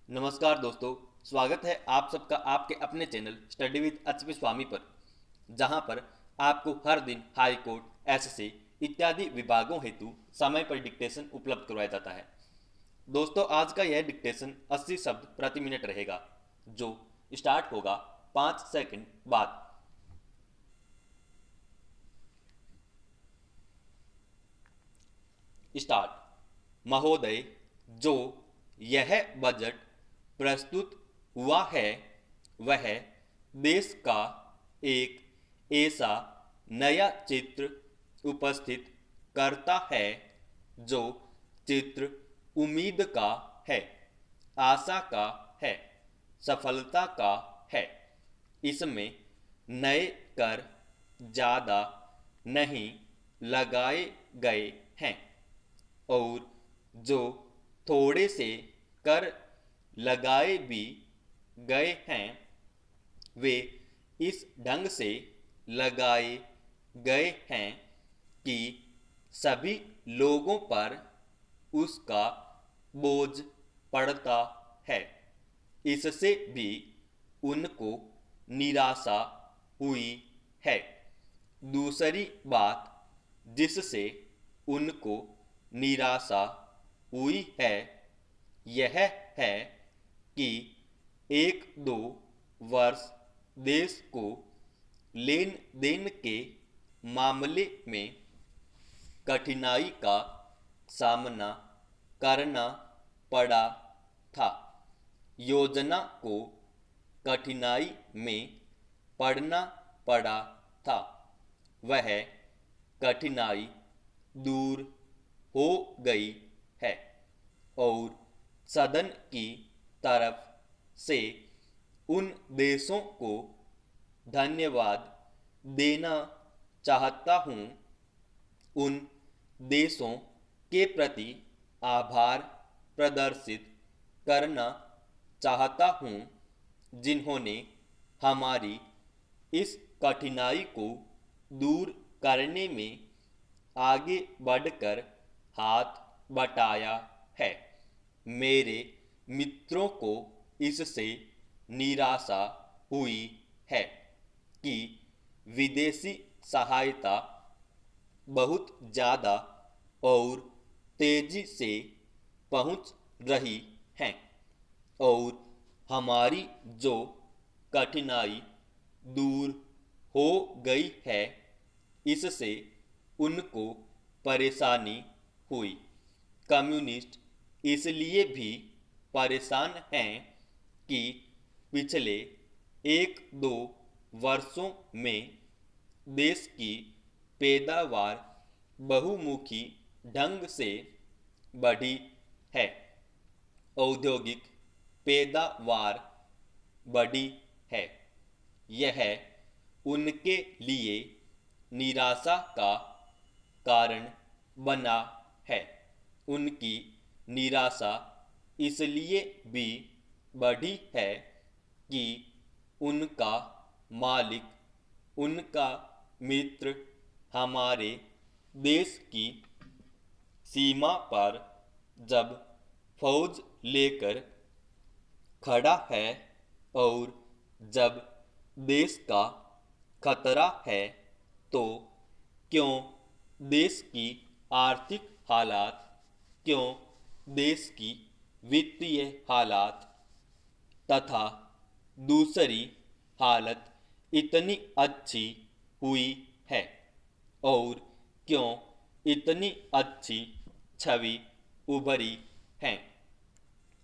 नमस्कार दोस्तों, स्वागत है आप सबका आपके अपने चैनल स्टडी विद एचपी स्वामी पर, जहां पर आपको हर दिन हाई कोर्ट, एसएससी इत्यादि विभागों हेतु समय पर डिक्टेशन उपलब्ध करवाया जाता है। दोस्तों, आज का यह डिक्टेशन 80 शब्द प्रति मिनट रहेगा, जो स्टार्ट होगा 5 सेकंड बाद। स्टार्ट। महोदय, जो यह बजट प्रस्तुत हुआ है वह देश का एक ऐसा नया चित्र उपस्थित करता है जो चित्र उम्मीद का है, आशा का है, सफलता का है। इसमें नए कर ज़्यादा नहीं लगाए गए हैं और जो थोड़े से कर लगाए भी गए हैं वे इस ढंग से लगाए गए हैं कि सभी लोगों पर उसका बोझ पड़ता है। इससे भी उनको निराशा हुई है। दूसरी बात जिससे उनको निराशा हुई है यह है कि एक दो वर्ष देश को लेन देन के मामले में कठिनाई का सामना करना पड़ा था। योजना को कठिनाई में पड़ना पड़ा था, वह कठिनाई दूर हो गई है और सदन की तरफ से उन देशों को धन्यवाद देना चाहता हूँ, उन देशों के प्रति आभार प्रदर्शित करना चाहता हूँ जिन्होंने हमारी इस कठिनाई को दूर करने में आगे बढ़कर हाथ बटाया है। मेरे मित्रों को इससे निराशा हुई है कि विदेशी सहायता बहुत ज़्यादा और तेजी से पहुंच रही है और हमारी जो कठिनाई दूर हो गई है इससे उनको परेशानी हुई। कम्युनिस्ट इसलिए भी परेशान हैं कि पिछले एक दो वर्षों में देश की पैदावार बहुमुखी ढंग से बढ़ी है। औद्योगिक पैदावार बढ़ी है। यह उनके लिए निराशा का कारण बना है। उनकी निराशा इसलिए भी बढ़ी है कि उनका मालिक, उनका मित्र हमारे देश की सीमा पर जब फौज लेकर खड़ा है और जब देश का खतरा है तो क्यों देश की आर्थिक हालात, क्यों देश की वित्तीय हालात तथा दूसरी हालत इतनी अच्छी हुई है और क्यों इतनी अच्छी छवि उभरी है।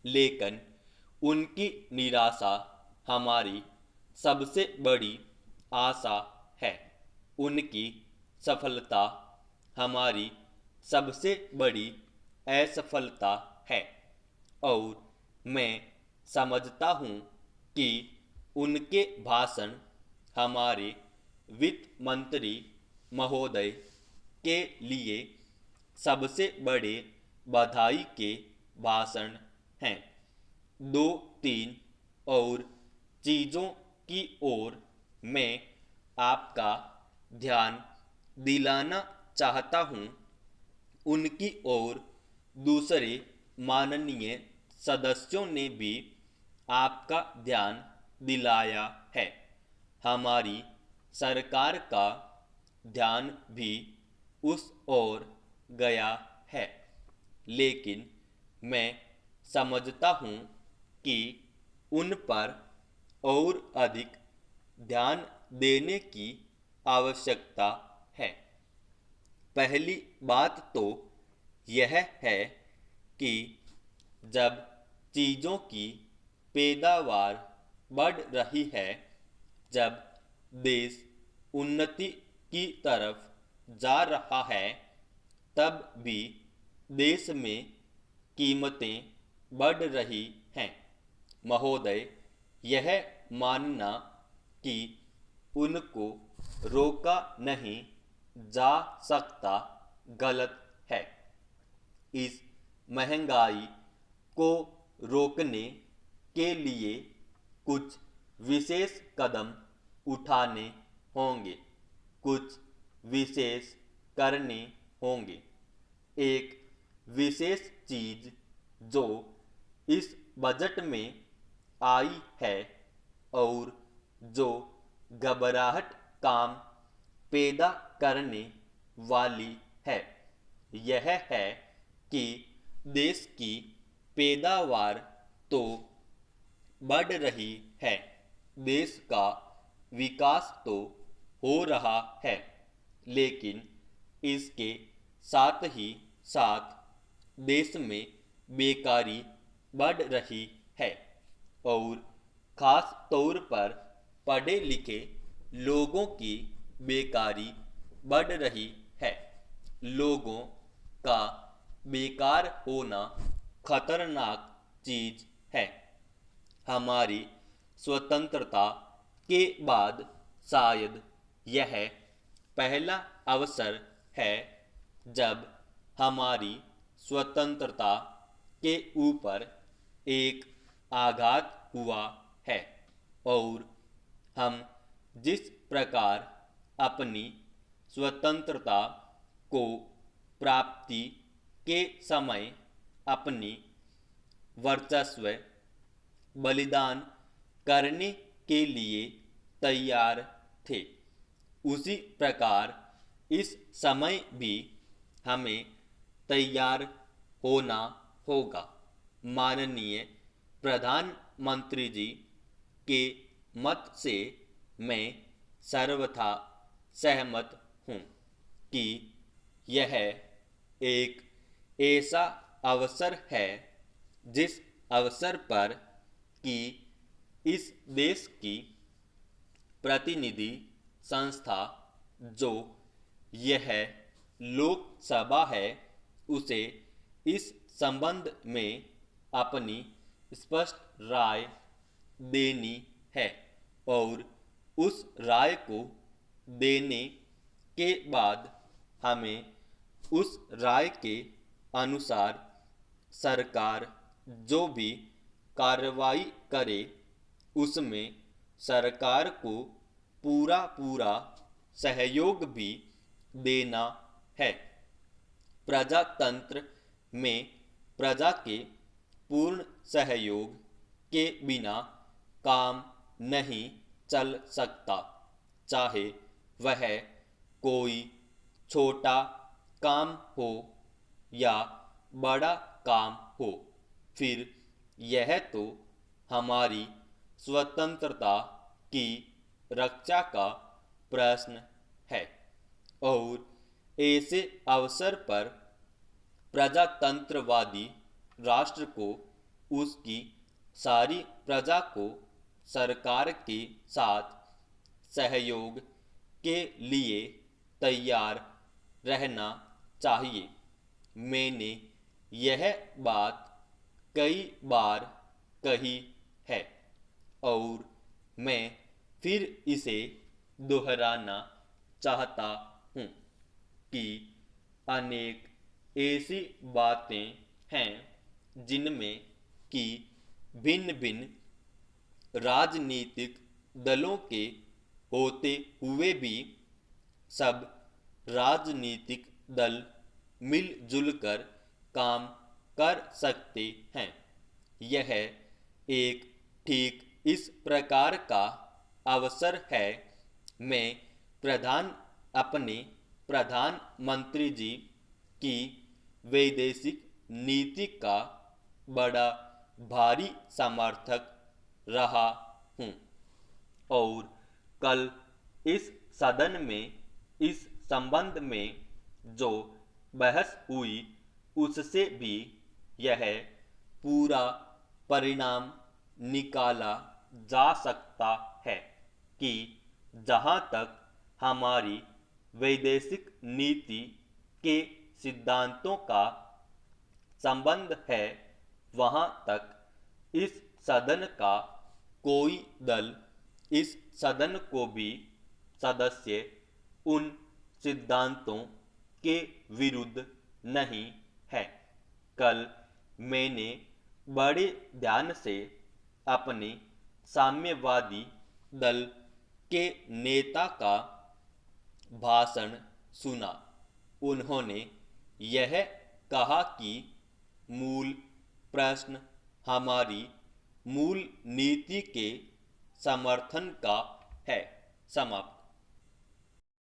लेकिन उनकी निराशा हमारी सबसे बड़ी आशा है। उनकी सफलता हमारी सबसे बड़ी असफलता है और मैं समझता हूँ कि उनके भाषण हमारे वित्त मंत्री महोदय के लिए सबसे बड़े बधाई के भाषण हैं। दो तीन और चीज़ों की ओर मैं आपका ध्यान दिलाना चाहता हूँ। उनकी ओर दूसरे माननीय सदस्यों ने भी आपका ध्यान दिलाया है। हमारी सरकार का ध्यान भी उस ओर गया है, लेकिन मैं समझता हूँ कि उन पर और अधिक ध्यान देने की आवश्यकता है। पहली बात तो यह है कि जब चीज़ों की पैदावार बढ़ रही है, जब देश उन्नति की तरफ जा रहा है, तब भी देश में कीमतें बढ़ रही हैं। महोदय, यह मानना कि उनको रोका नहीं जा सकता गलत है। इस महंगाई को रोकने के लिए कुछ विशेष कदम उठाने होंगे, कुछ विशेष करने होंगे। एक विशेष चीज जो इस बजट में आई है और जो घबराहट काम पैदा करने वाली है, यह है कि देश की पैदावार तो बढ़ रही है, देश का विकास तो हो रहा है, लेकिन इसके साथ ही साथ देश में बेकारी बढ़ रही है और खास तौर पर पढ़े लिखे लोगों की बेकारी बढ़ रही है। लोगों का बेकार होना खतरनाक चीज है। हमारी स्वतंत्रता के बाद शायद यह पहला अवसर है जब हमारी स्वतंत्रता के ऊपर एक आघात हुआ है और हम जिस प्रकार अपनी स्वतंत्रता को प्राप्ति के समय अपनी वर्चस्व बलिदान करने के लिए तैयार थे, उसी प्रकार इस समय भी हमें तैयार होना होगा। माननीय प्रधानमंत्री जी के मत से मैं सर्वथा सहमत हूँ कि यह एक ऐसा अवसर है जिस अवसर पर कि इस देश की प्रतिनिधि संस्था जो यह लोकसभा है, उसे इस संबंध में अपनी स्पष्ट राय देनी है और उस राय को देने के बाद हमें उस राय के अनुसार सरकार जो भी कार्रवाई करे उसमें सरकार को पूरा पूरा सहयोग भी देना है। प्रजातंत्र में प्रजा के पूर्ण सहयोग के बिना काम नहीं चल सकता, चाहे वह कोई छोटा काम हो या बड़ा काम हो। फिर यह तो हमारी स्वतंत्रता की रक्षा का प्रश्न है और ऐसे अवसर पर प्रजातंत्रवादी राष्ट्र को उसकी सारी प्रजा को सरकार के साथ सहयोग के लिए तैयार रहना चाहिए। मैंने यह बात कई बार कही है और मैं फिर इसे दोहराना चाहता हूँ कि अनेक ऐसी बातें हैं जिनमें कि भिन्न भिन्न राजनीतिक दलों के होते हुए भी सब राजनीतिक दल मिलजुल कर काम कर सकते हैं। यह एक ठीक इस प्रकार का अवसर है मैं अपने प्रधानमंत्री जी की वैदेशिक नीति का बड़ा भारी समर्थक रहा हूँ और कल इस सदन में इस संबंध में जो बहस हुई उससे भी यह पूरा परिणाम निकाला जा सकता है कि जहाँ तक हमारी वैदेशिक नीति के सिद्धांतों का संबंध है वहाँ तक इस सदन का कोई दल इस सदन को भी सदस्य उन सिद्धांतों के विरुद्ध नहीं है। कल मैंने बड़े ध्यान से अपने साम्यवादी दल के नेता का भाषण सुना। उन्होंने यह कहा कि मूल प्रश्न हमारी मूल नीति के समर्थन का है। समाप्त।